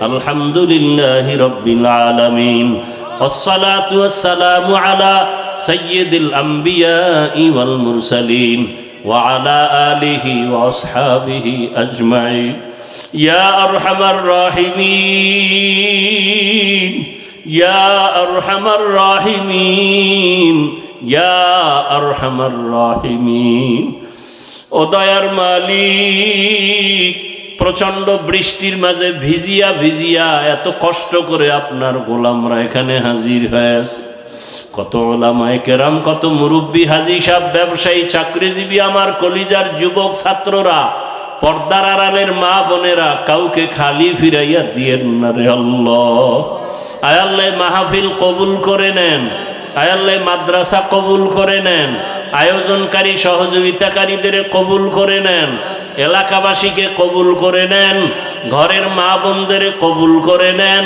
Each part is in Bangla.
আলহামদুলিল্লাহি রাব্বিল আলামিন। والصلاة والسلام على سيد الأنبياء والمرسلين وعلى آله وأصحابه أجمعين يا أرحم الراحمين يا أرحم الراحمين يا أرحم الراحمين ও দয়ার মালিক, প্রচন্ড বৃষ্টির মাঝে ভিজিয়া ভিজিয়া এত কষ্ট করে আপনার গোলামরা এখানে হাজির হয়ে আছে। কত ওলামায়ে কেরাম, কত মুরব্বী, হাজী সাহেব, ব্যবসায়ী, চাকরিজীবী, আমার কলিজার যুবক ছাত্ররা, পর্দার আড়ালের মা বোনেরা, কাউকে খালি ফিরাইয়া দিয়েন না রে আল্লাহ। আয় আল্লাহ মাহফিল কবুল করে নেন, আয় আল্লাহ মাদ্রাসা কবুল করে নেন, আয়োজনকারী সহযোগিতাকারীদের কবুল করে নেন, এলাকাবাসীকে কবুল করে নেন, ঘরের মা বোনদের কবুল করে নেন,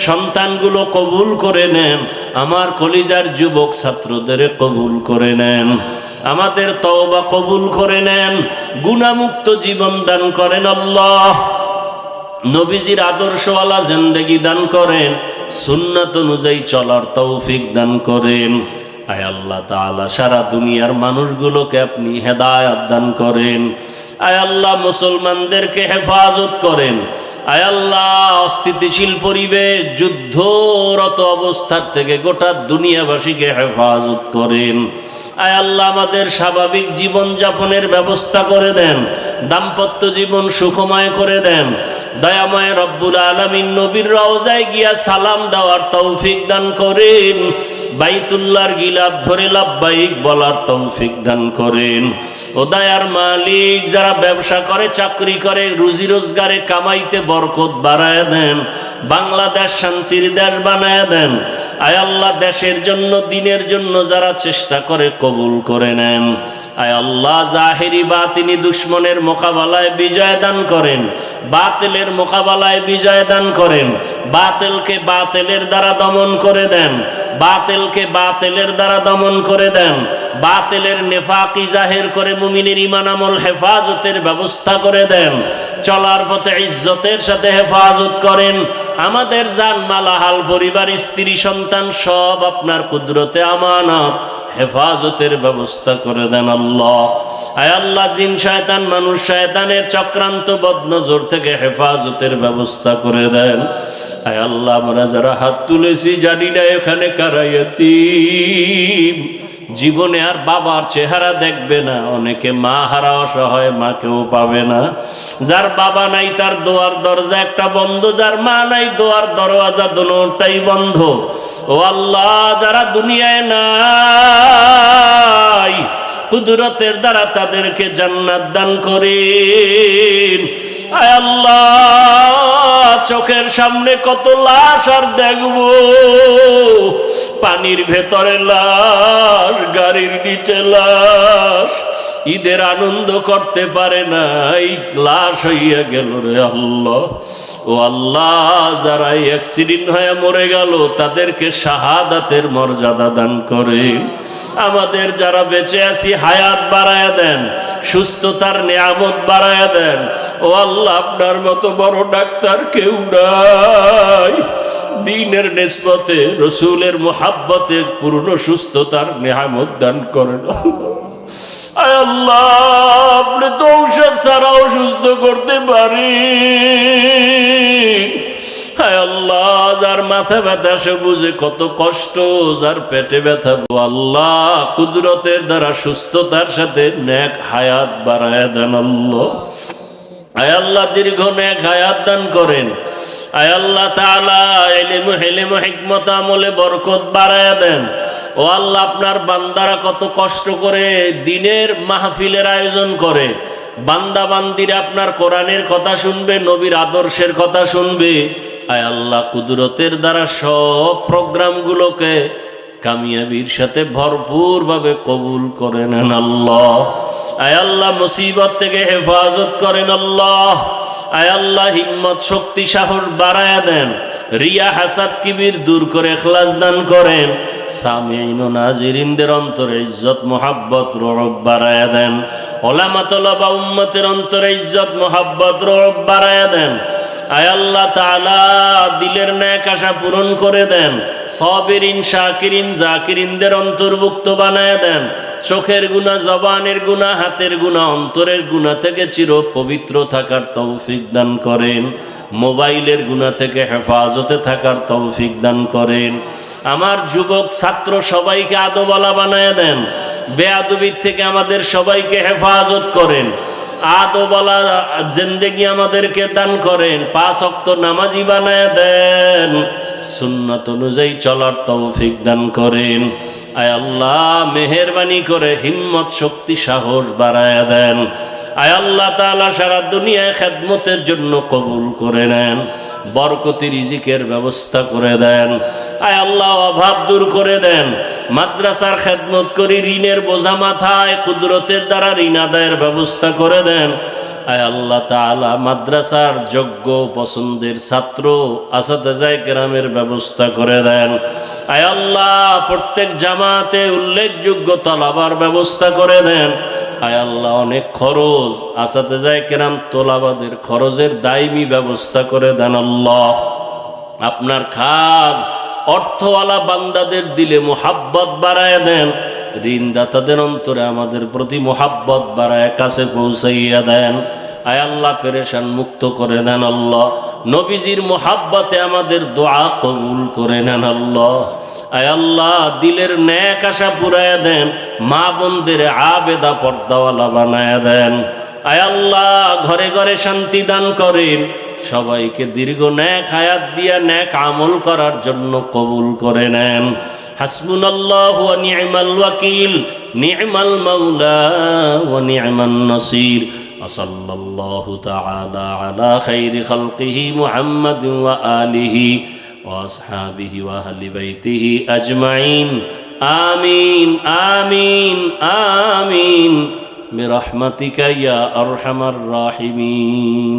সন্তানগুলো কবুল করে নেন, আমার কলিজার যুবক ছাত্রদের কবুল করে নেন, আমাদের তওবা কবুল করে নেন, গুনাহমুক্ত জীবন দান করেন আল্লাহ। নবীজির আদর্শওয়ালা জিন্দেগি দান করেন, সুন্নাত অনুযায়ী চলার তৌফিক দান করেন। আয় আল্লাহ তাআলা, সারা দুনিয়ার মানুষগুলোকে আপনি হেদায়েত দান করেন। আয় আল্লাহ মুসলমানদেরকে হেফাজত করেন। আয় আল্লাহ অস্থিতিশীল পরিবেশ, যুদ্ধরত অবস্থার থেকে গোটা দুনিয়াবাসীকে হেফাজত করেন। আয় আল্লাহ আমাদের স্বাভাবিক জীবন যাপনের ব্যবস্থা করে দেন, দাম্পত্য জীবন সুখময় করে দেন। দয়াময় রব্বুল আলামিন নবীর রওজায় গিয়া সালাম দেওয়ার তৌফিক দান করেন, বাইতুল্লাহর গিলাফ ধরে লাব্বাইক বলার তৌফিক দান করেন। ও দয়ার মালিক, যারা ব্যবসা করে, চাকরি করে, রুজি রোজগারে কামাইতে বরকত বাড়ায় দেন, বাংলাদেশ শান্তির দেশ বানায় দেন। আয় আল্লাহ দেশের জন্য, দিনের জন্য যারা চেষ্টা করে কবুল করে নেন। আয় আল্লাহ জাহেরি বাতিনি দুশ্মনের মোকাবেলায় বিজয় দান করেন, বাতিলের মোকাবেলায় বিজয় দান করেন, বাতিলকে বাতিলের দ্বারা দমন করে দেন, বাতিলকে বাতিলের দ্বারা দমন করে দেন, বাতিলের নেফাকি জাহির করে মুমিনের ঈমান আমল হেফাজতের ব্যবস্থা করে দেন, চলার পথে ইজ্জতের সাথে হেফাজত করেন। আমাদের জান মাল, হাল, পরিবার, স্ত্রী, সন্তান সব আপনার কুদরতে আমানত, হেফাজতের ব্যবস্থা করে দেন আল্লাহ। আয় আল্লাহ জিন শয়তান, মানুষ শয়তানের চক্রান্ত বদনজর থেকে হেফাজতের ব্যবস্থা করে দেন। আয় আল্লাহ আমরা যারা হাত তুলেছি, জানি না এখানে কারা ইয়াতীম, জীবনে আর বাবার চেহারা দেখবে না, অনেকে মা হারা অসহায়, মাকেও পাবে না। যার বাবা নাই তার দোয়ার দরজা একটা বন্ধ, যার মা নাই দোয়ার দরওয়াজা দুটোটাই বন্ধ। ও আল্লাহ, যারা দুনিয়ায় নাই, কুদরতের দ্বারা তাদেরকে জান্নাত দান করেন। আয় আল্লাহ, চোখের সামনে কত লাশ আর দেখবো, পানির ভেতরে লাশ, গাড়ির নিচে লাশ, ঈদের আনন্দ করতে পারে না, এই লাশ হইয়া গেল রে আল্লাহ। ও আল্লাহ, যারা অ্যাক্সিডেন্ট হয়ে মরে গেল তাদেরকে শাহাদাতের মর্যাদা দান করেন। আমাদের যারা বেঁচে আছি হায়াত বাড়ায়া দেন, সুস্থতার নিয়ামত বাড়ায়া দেন। ও আল্লাহ, আপনার মতো বড় ডাক্তার কেউ নাই, দ্বীনের নিসবতে, রসুলের মুহাব্বতে পূর্ণ সুস্থতার নিয়ামত দান করেন। আয় আল্লাহ, আপনি তো ঔষধ ছাড়াও সুস্থ করতে পারেন। হায় আল্লাহ, যার মাথা ব্যথা সে বুঝে কত কষ্ট, যার পেটে ব্যথা, আল্লাহ কুদরতের দ্বারা সুস্থতার সাথে নেক হায়াত বাড়ায় দেন আল্লাহ। আয় আল্লাহ দীর্ঘ নেক হায়াত দান করেন। আয় আল্লাহ তাআলা ইলম, হিলম, হিকমত, আমলে বরকত বাড়ায় দেন। ও আল্লাহ, আপনার বান্দারা কত কষ্ট করে দিনের মাহফিলের আয়োজন করে, বান্দা বান্দিরা আপনার কোরআনের কথা শুনবে, নবীর আদর্শের কথা শুনবে। আয় আল্লাহ, কুদরতের দ্বারা সব প্রোগ্রামগুলোকে কামিয়াবির সাথে ভরপুর ভাবে কবুল করে নেন আল্লাহ। আয় আল্লাহ, মুসিবত থেকে হেফাজত করেন আল্লাহ। আয় আল্লাহ, হিম্মত, শক্তি, সাহস বাড়ায়া দেন, রিয়া, হাসাদ, কিবির দূর করে ইখলাস দান করেন। সামিঈন ও নাজিরিনদের অন্তরে ইজ্জত, মোহাব্বত, রওব বাড়ায়া দেন। ওলামা, তলবা, উম্মতের অন্তরে ইজ্জত, মোহাব্বত, রওব বাড়ায়া দেন। আয় আল্লাহ তাআলা দিলের ন্যাক আশা পূরণ করে দেন, সাবিরিন শাকিরিন জাকিরিনদের অন্তর্ভুক্ত বানায় দেন, চোখের গুনাহ, জবানের গুনাহ, হাতের গুনাহ, অন্তরের গুনাহ থেকে চির পবিত্র থাকার তৌফিক দান করেন, মোবাইলের গুনাহ থেকে হেফাজতে থাকার তৌফিক দান করেন। আমার যুবক ছাত্র সবাইকে আদবওয়ালা বানায় দেন, বেয়াদবির থেকে আমাদের সবাইকে হেফাজত করেন, আদবওয়ালা জিন্দেগি আমাদেরকে দান করেন, 5 ওয়াক্ত নামাজি বানায় দেন, সুন্নাত অনুযায়ী চলার তৌফিক দান করেন। আয় আল্লাহ মেহেরবানি করে হিম্মত শক্তি সাহস বাড়ায়া দেন। আয় আল্লাহ তাআলা সারা দুনিয়ায় খেদমতের জন্য কবুল করে নেন, বরকতি রিজিকের ব্যবস্থা করে দেন। আয় আল্লাহ অভাব দূর করে দেন, মাদ্রাসার খেদমত করি, ঋণের বোঝা মাথায় কুদরতের দ্বারা ঋণ আদায়ের ব্যবস্থা করে দেন। আয় আল্লাহ তাআলা মাদ্রাসার যোগ্য পছন্দের ছাত্র আসাতেজায়ে কেরামের ব্যবস্থা করে দেন। আয় আল্লাহ প্রত্যেক জামাতে উল্লেখযোগ্য তলাবার ব্যবস্থা করে দেন। আয় আল্লাহ অনেক খরচ, আসাতেজায়ে কেরাম তোলাবাদের খরচের দায়মি ব্যবস্থা করে দেন। আল্লাহ আপনার খাস অর্থওয়ালা বান্দাদের দিলে মুহাব্বত বাড়ায় দেন, ঋণদাতাদের অন্তরে আমাদের প্রতি মুহাব্বত বাড়ায় কাছে পৌঁছাইয়া দেন। আয় আল্লাহ পেরেশান মুক্ত করে দেন। আল্লাহ নবীজির মুহাব্বতে আমাদের দোয়া কবুল করে নেন। আল্লাহ আয় আল্লাহ দিলের ন্যাক আশা পুরায়া দেন, মা বোনদের আবেদা পর্দাওয়ালা বানায়া দেন। আয় আল্লাহ ঘরে ঘরে শান্তি দান করেন, সবাইকে দীর্ঘ ন্যাক হায়াত দিয়া ন্যাক আমল করার জন্য কবুল করে নেন। হাসবুনাল্লাহু ওয়া নি'মাল ওয়াকিল, নি'মাল মাওলা ওয়া নি'মান নাসির। সাল্লাল্লাহু তাআলা আলা খাইরি খালকিহি মুহাম্মাদিন ওয়া আলিহি ওয়া আসহাবিহি ওয়া আহলি বাইতিহি আজমাইন। আমিন আমিন আমিন বিরহমাতিকা ইয়া আরহামার রাহিমিন।